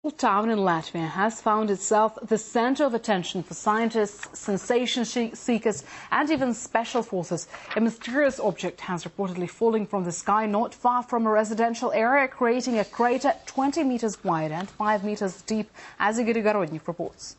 Well, town in Latvia has found itself the center of attention for scientists, sensation seekers and even special forces. A mysterious object has reportedly fallen from the sky not far from a residential area, creating a crater 20 meters wide and 5 meters deep, as Girts reports.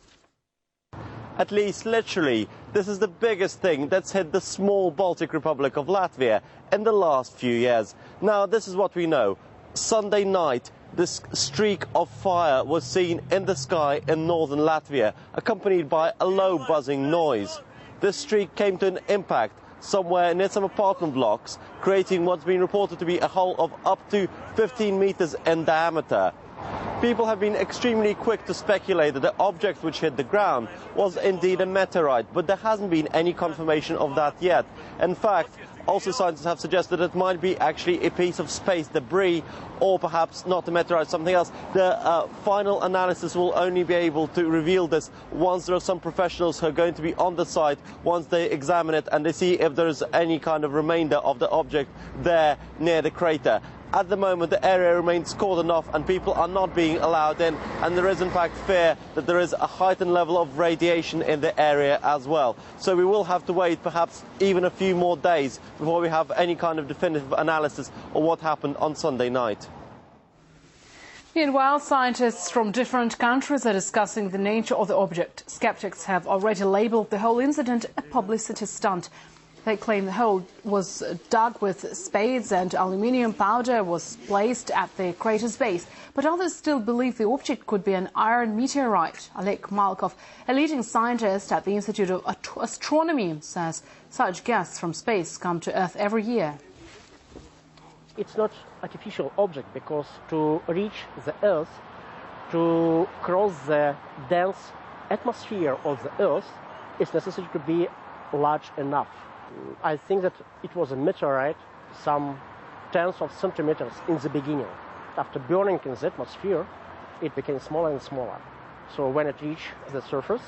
At least literally, this is the biggest thing that's hit the small Baltic Republic of Latvia in the last few years. Now, this is what we know. Sunday night, this streak of fire was seen in the sky in northern Latvia, accompanied by a low buzzing noise. This streak came to an impact somewhere near some apartment blocks, creating what's been reported to be a hole of up to 15 meters in diameter. People have been extremely quick to speculate that the object which hit the ground was indeed a meteorite, but there hasn't been any confirmation of that yet. In fact, also scientists have suggested it might be actually a piece of space debris, or perhaps not a meteorite, something else. The final analysis will only be able to reveal this once there are some professionals who are going to be on the site, once they examine it and they see if there is any kind of remainder of the object there near the crater. At the moment, the area remains cold enough and people are not being allowed in, and there is in fact fear that there is a heightened level of radiation in the area as well. So we will have to wait perhaps even a few more days before we have any kind of definitive analysis of what happened on Sunday night. Meanwhile, scientists from different countries are discussing the nature of the object. Skeptics have already labelled the whole incident a publicity stunt. They claim the hole was dug with spades and aluminium powder was placed at the crater's base. But others still believe the object could be an iron meteorite. Oleg Malkov, a leading scientist at the Institute of Astronomy, says such guests from space come to Earth every year. It's not artificial object because to reach the Earth, to cross the dense atmosphere of the Earth, it's necessary to be large enough. I think that it was a meteorite, some tens of centimeters in the beginning. After burning in the atmosphere, it became smaller and smaller. So when it reached the surface,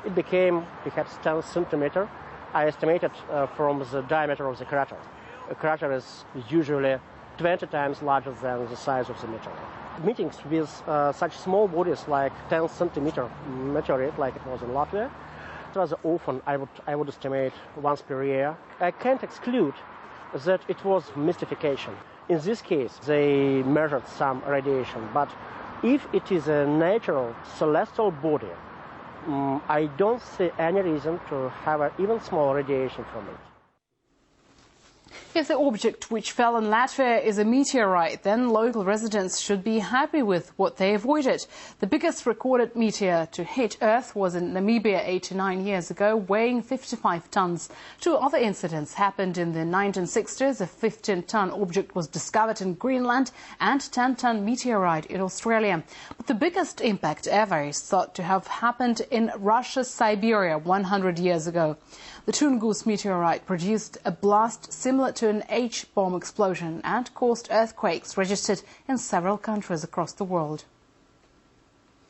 it became perhaps 10 centimeters. I estimated from the diameter of the crater. A crater is usually 20 times larger than the size of the meteorite. Meetings with such small bodies like 10 centimeter meteorite, like it was in Latvia, rather often, I would estimate once per year. I can't exclude that it was mystification. In this case, they measured some radiation, but if it is a natural celestial body, I don't see any reason to have even small radiation from it. If the object which fell in Latvia is a meteorite, then local residents should be happy with what they avoided. The biggest recorded meteor to hit Earth was in Namibia 89 years ago, weighing 55 tons. Two other incidents happened in the 1960s. A 15-ton object was discovered in Greenland and a 10-ton meteorite in Australia. But the biggest impact ever is thought to have happened in Russia's Siberia 100 years ago. The Tungus meteorite produced a blast similar to an H-bomb explosion and caused earthquakes registered in several countries across the world.